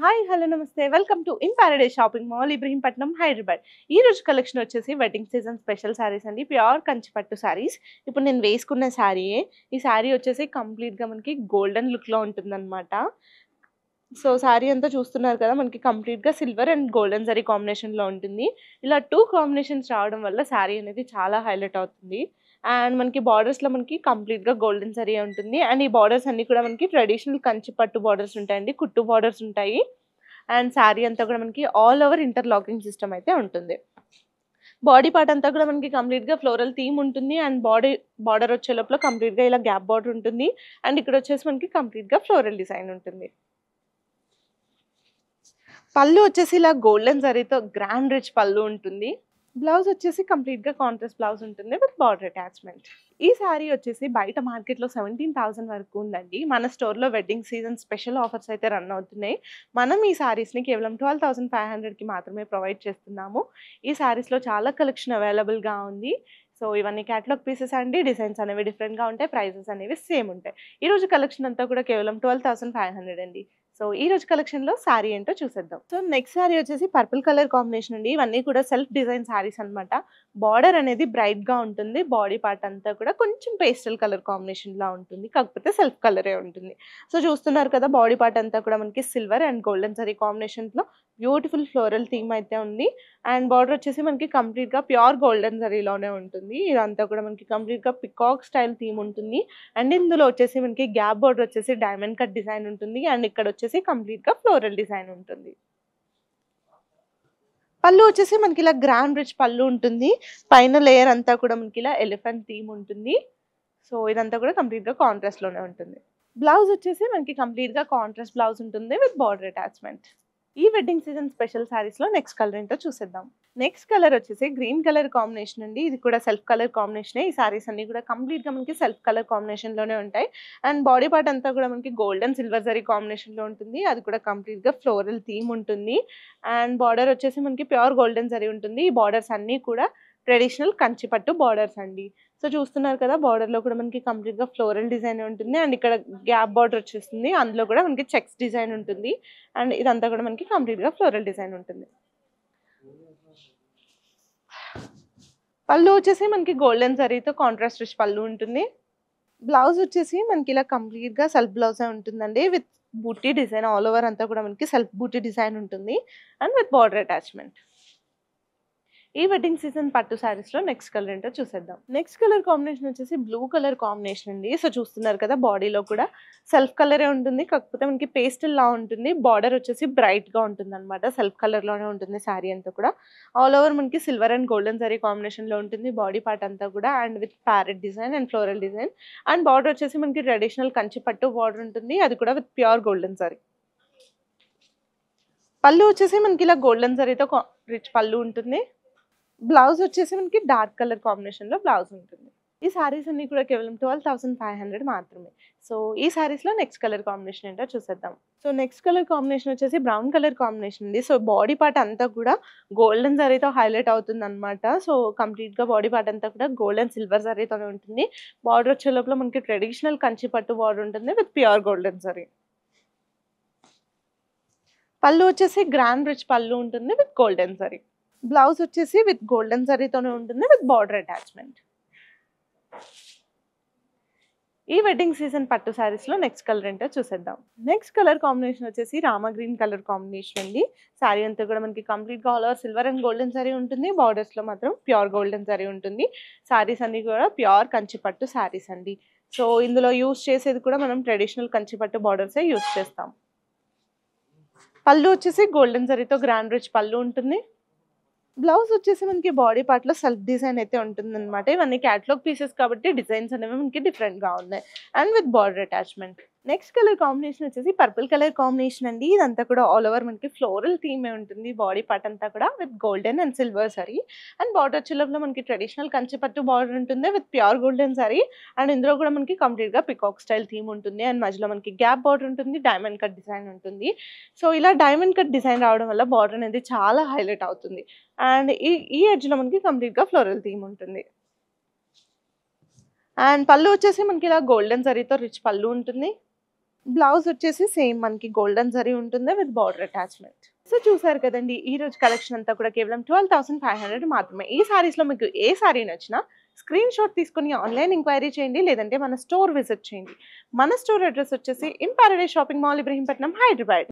Hi hello నమస్తే welcome to in paradise shopping mall Ibrahimpatnam Hyderabad. ఈ రోజు కలెక్షన్ వచ్చేసి వెడ్డింగ్ సీజన్ స్పెషల్ శారీస్ అండి. ప్యూర్ కంచి పట్టు శారీస్. ఇప్పుడు నేను వేసుకున్న శారీయే. ఈ శారీ వచ్చేసి కంప్లీట్గా మనకి గోల్డెన్ లుక్లో ఉంటుందన్నమాట. సో శారీ అంతా చూస్తున్నారు కదా, మనకి కంప్లీట్గా సిల్వర్ అండ్ గోల్డెన్ జరీ కాంబినేషన్లో ఉంటుంది. ఇలా టూ కాంబినేషన్స్ రావడం వల్ల శారీ అనేది చాలా హైలైట్ అవుతుంది. అండ్ మనకి బార్డర్స్లో మనకి కంప్లీట్గా గోల్డెన్ జరీ ఉంటుంది. అండ్ ఈ బార్డర్స్ అన్ని కూడా మనకి ట్రెడిషనల్ కంచి పట్టు బార్డర్స్ ఉంటాయండి, కుట్టు బార్డర్స్ ఉంటాయి. అండ్ శారీ అంతా కూడా మనకి ఆల్ ఓవర్ ఇంటర్లాకింగ్ సిస్టమ్ అయితే ఉంటుంది. బాడీ పార్ట్ అంతా కూడా మనకి కంప్లీట్గా ఫ్లోరల్ థీమ్ ఉంటుంది. అండ్ బార్డర్ వచ్చే లోపల కంప్లీట్గా ఇలా గ్యాప్ బార్డర్ ఉంటుంది. అండ్ ఇక్కడ వచ్చేసి మనకి కంప్లీట్గా ఫ్లోరల్ డిజైన్ ఉంటుంది. పళ్ళు వచ్చేసి ఇలా గోల్డెన్ జరీతో గ్రాండ్ రిచ్ పళ్ళు ఉంటుంది. బ్లౌజ్ వచ్చేసి కంప్లీట్గా కాంట్రాస్ట్ బ్లౌజ్ ఉంటుంది విత్ బార్డర్ అటాచ్మెంట్. ఈ శారీ వచ్చేసి బయట మార్కెట్లో 17,000 వరకు ఉందండి. మన స్టోర్లో వెడ్డింగ్ సీజన్ స్పెషల్ ఆఫర్స్ అయితే రన్ అవుతున్నాయి. మనం ఈ శారీస్ని కేవలం 12,500కి మాత్రమే ప్రొవైడ్ చేస్తున్నాము. ఈ శారీస్లో చాలా కలెక్షన్ అవైలబుల్గా ఉంది. సో ఇవన్నీ క్యాటలాగ్ పీసెస్ అండి. డిజైన్స్ అనేవి డిఫరెంట్గా ఉంటాయి, ప్రైజెస్ అనేవి సేమ్ ఉంటాయి. ఈరోజు కలెక్షన్ అంతా కూడా కేవలం 12,500 అండి. సో ఈ రోజు కలెక్షన్లో శారీ ఏంటో చూసేద్దాం. సో నెక్స్ట్ శారీ వచ్చేసి పర్పుల్ కలర్ కాంబినేషన్ అండి. ఇవన్నీ కూడా సెల్ఫ్ డిజైన్ శారీస్ అనమాట. బార్డర్ అనేది బ్రైట్గా ఉంటుంది. బాడీ పార్ట్ అంతా కూడా కొంచెం పేస్టల్ కలర్ కాంబినేషన్లా ఉంటుంది, కాకపోతే సెల్ఫ్ కలరే ఉంటుంది. సో చూస్తున్నారు కదా, బాడీ పార్ట్ అంతా కూడా మనకి సిల్వర్ అండ్ గోల్డెన్ జరీ కాంబినేషన్లో బ్యూటిఫుల్ ఫ్లోరల్ థీమ్ అయితే ఉంది. అండ్ బార్డర్ వచ్చేసి మనకి కంప్లీట్గా ప్యూర్ గోల్డెన్ జరీలోనే ఉంటుంది. ఇదంతా కూడా మనకి కంప్లీట్గా పికాక్ స్టైల్ థీమ్ ఉంటుంది. అండ్ ఇందులో వచ్చేసి మనకి గ్యాప్ బార్డర్ వచ్చేసి డైమండ్ కట్ డిజైన్ ఉంటుంది. అండ్ ఇక్కడ వచ్చేసి కంప్లీట్గా ఫ్లోరల్ డిజైన్ ఉంటుంది. పళ్ళు వచ్చేసి మనకి ఇలా గ్రాండ్ రిచ్ పళ్ళు ఉంటుంది. పైన లేయర్ అంతా కూడా మనకి ఇలా ఎలిఫెంట్ థీమ్ ఉంటుంది. సో ఇదంతా కూడా కంప్లీట్గా కాంట్రాస్ట్లోనే ఉంటుంది. బ్లౌజ్ వచ్చేసి మనకి కంప్లీట్గా కాంట్రాస్ట్ బ్లౌజ్ ఉంటుంది విత్ బార్డర్ అటాచ్మెంట్. ఈ వెడ్డింగ్ సీజన్ స్పెషల్ శారీస్లో నెక్స్ట్ కలర్ ఏంటో చూసేద్దాం. నెక్స్ట్ కలర్ వచ్చేసి గ్రీన్ కలర్ కాంబినేషన్ అండి. ఇది కూడా సెల్ఫ్ కలర్ కాంబినేషనే. ఈ శారీస్ అన్ని కూడా కంప్లీట్గా మనకి సెల్ఫ్ కలర్ కాంబినేషన్లోనే ఉంటాయి. అండ్ బాడీ పార్ట్ అంతా కూడా మనకి గోల్డెన్ సిల్వర్ జరీ కాంబినేషన్లో ఉంటుంది. అది కూడా కంప్లీట్గా ఫ్లోరల్ థీమ్ ఉంటుంది. అండ్ బార్డర్ వచ్చేసి మనకి ప్యూర్ గోల్డెన్ జరీ ఉంటుంది. ఈ బార్డర్స్ అన్నీ కూడా ట్రెడిషనల్ కంచిపట్టు బార్డర్స్ అండి. సో చూస్తున్నారు కదా, బార్డర్లో కూడా మనకి కంప్లీట్గా ఫ్లోరల్ డిజైన్ ఉంటుంది. అండ్ ఇక్కడ గ్యాప్ బార్డర్ వచ్చేస్తుంది, అందులో కూడా మనకి చెక్స్ డిజైన్ ఉంటుంది. అండ్ ఇదంతా కూడా మనకి కంప్లీట్గా ఫ్లోరల్ డిజైన్ ఉంటుంది. పళ్ళు వచ్చేసి మనకి గోల్డెన్ జరీతో కాంట్రాస్ట్ రిచ్ పళ్ళు ఉంటుంది. బ్లౌజ్ వచ్చేసి మనకి ఇలా కంప్లీట్గా సెల్ఫ్ బ్లౌజే ఉంటుందండి with buti design. All over అంతా కూడా మనకి సెల్ఫ్ బూటీ డిజైన్ ఉంటుంది అండ్ విత్ బార్డర్ అటాచ్మెంట్. ఈ వెడ్డింగ్ సీజన్ పట్టు శారీస్లో నెక్స్ట్ కలర్ ఏంటో చూసేద్దాం. నెక్స్ట్ కలర్ కాంబినేషన్ వచ్చేసి బ్లూ కలర్ కాంబినేషన్ అండి. సో చూస్తున్నారు కదా, బాడీలో కూడా సెల్ఫ్ కలరే ఉంటుంది, కాకపోతే మనకి పేస్టల్ లా ఉంటుంది. బార్డర్ వచ్చేసి బ్రైట్గా ఉంటుంది అనమాట. సెల్ఫ్ కలర్లోనే ఉంటుంది శారీ అంతా కూడా. ఆల్ ఓవర్ మనకి సిల్వర్ అండ్ గోల్డెన్ జరీ కాంబినేషన్లో ఉంటుంది బాడీ పార్ట్ అంతా కూడా. And with parrot design and floral design. And border వచ్చేసి మనకి ట్రెడిషనల్ కంచి పట్టు బార్డర్ ఉంటుంది, అది కూడా విత్ ప్యూర్ గోల్డెన్ జరీ. పళ్ళు వచ్చేసి మనకి ఇలా గోల్డెన్ జరీతో రిచ్ పళ్ళు ఉంటుంది. బ్లౌజ్ వచ్చేసి మనకి డార్క్ కలర్ కాంబినేషన్లో బ్లౌజ్ ఉంటుంది. ఈ శారీస్ అన్ని కూడా కేవలం 12,500 మాత్రమే. సో ఈ శారీస్లో నెక్స్ట్ కలర్ కాంబినేషన్ ఏంటో చూసేద్దాం. సో నెక్స్ట్ కలర్ కాంబినేషన్ వచ్చేసి బ్రౌన్ కలర్ కాంబినేషన్ అండి. సో బాడీ పార్ట్ అంతా కూడా గోల్డెన్ జరీతో హైలైట్ అవుతుంది అనమాట. సో కంప్లీట్గా బాడీ పార్ట్ అంతా కూడా గోల్డెన్ సిల్వర్ జరీతోనే ఉంటుంది. బార్డర్ వచ్చే లోపల మనకి ట్రెడిషనల్ కంచి పట్టు బార్డర్ ఉంటుంది విత్ ప్యూర్ గోల్డెన్ జరీ. పళ్ళు వచ్చేసి గ్రాండ్ రిచ్ పళ్ళు ఉంటుంది విత్ గోల్డెన్ జరీ. బ్లౌజ్ వచ్చేసి విత్ గోల్డెన్ జరీతోనే ఉంటుంది విత్ బార్డర్ అటాచ్మెంట్. ఈ వెడ్డింగ్ సీజన్ పట్టు శారీస్లో నెక్స్ట్ కలర్ ఏంటో చూసేద్దాం. నెక్స్ట్ కలర్ కాంబినేషన్ వచ్చేసి రామా గ్రీన్ కలర్ కాంబినేషన్ అండి. శారీ అంతా కూడా మనకి కంప్లీట్గా all over silver and golden zari ఉంటుంది. బార్డర్స్లో మాత్రం ప్యూర్ గోల్డెన్ జరీ ఉంటుంది. శారీస్ అన్ని కూడా ప్యూర్ కంచి పట్టు శారీస్ అండి. సో ఇందులో యూస్ చేసేది కూడా మనం ట్రెడిషనల్ కంచి పట్టు బార్డర్సే యూస్ చేస్తాం. పళ్ళు వచ్చేసి గోల్డెన్ జరీతో గ్రాండ్ రిచ్ పళ్ళు ఉంటుంది. బ్లౌజ్ వచ్చేసి మనకి బాడీ పార్ట్లో సెల్ఫ్ డిజైన్ అయితే ఉంటుందన్నమాట. ఇవన్నీ క్యాటలాగ్ పీసెస్ కాబట్టి డిజైన్స్ అనేవి మనకి డిఫరెంట్గా ఉన్నాయి and with border attachment. Next colour combination వచ్చేసి పర్పుల్ కలర్ కాంబినేషన్ అండి. ఇదంతా కూడా ఆల్ ఓవర్ మనకి ఫ్లోరల్ థీమే ఉంటుంది. బాడీ పార్ట్ అంతా కూడా with golden and silver zari. And border వచ్చేలోపల మనకి ట్రెడిషనల్ కంచి పట్టు బార్డర్ ఉంటుంది with pure golden zari. And ఇందులో కూడా మనకి కంప్లీట్గా పికాక్ స్టైల్ థీమ్ ఉంటుంది. అండ్ మధ్యలో మనకి గ్యాప్ బార్డర్ ఉంటుంది, డైమండ్ కట్ డిజైన్ ఉంటుంది. సో ఇలా డైమండ్ కట్ డిజైన్ రావడం వల్ల బార్డర్ అనేది చాలా హైలైట్ అవుతుంది. అండ్ ఈ ఎడ్జ్లో మనకి కంప్లీట్గా ఫ్లోరల్ థీమ్ ఉంటుంది. అండ్ పళ్ళు వచ్చేసి మనకి ఇలా గోల్డెన్ జరీతో రిచ్ పళ్ళు ఉంటుంది. బ్లౌజ్ వచ్చేసి సేమ్ మనకి గోల్డెన్ జరీ ఉంటుంది విత్ బార్డర్ అటాచ్మెంట్. సో చూసారు కదండి, ఈ రోజు కలెక్షన్ అంతా కూడా కేవలం 12,500 మాత్రమే. ఈ సారీస్లో మీకు ఏ సారీ నచ్చినా స్క్రీన్ షాట్ తీసుకుని ఆన్లైన్ ఎంక్వైరీ చేయండి, లేదంటే మన స్టోర్ విజిట్ చేయండి. మన స్టోర్ అడ్రస్ వచ్చేసి in paradise shopping mall, Ibrahimpatnam, Hyderabad.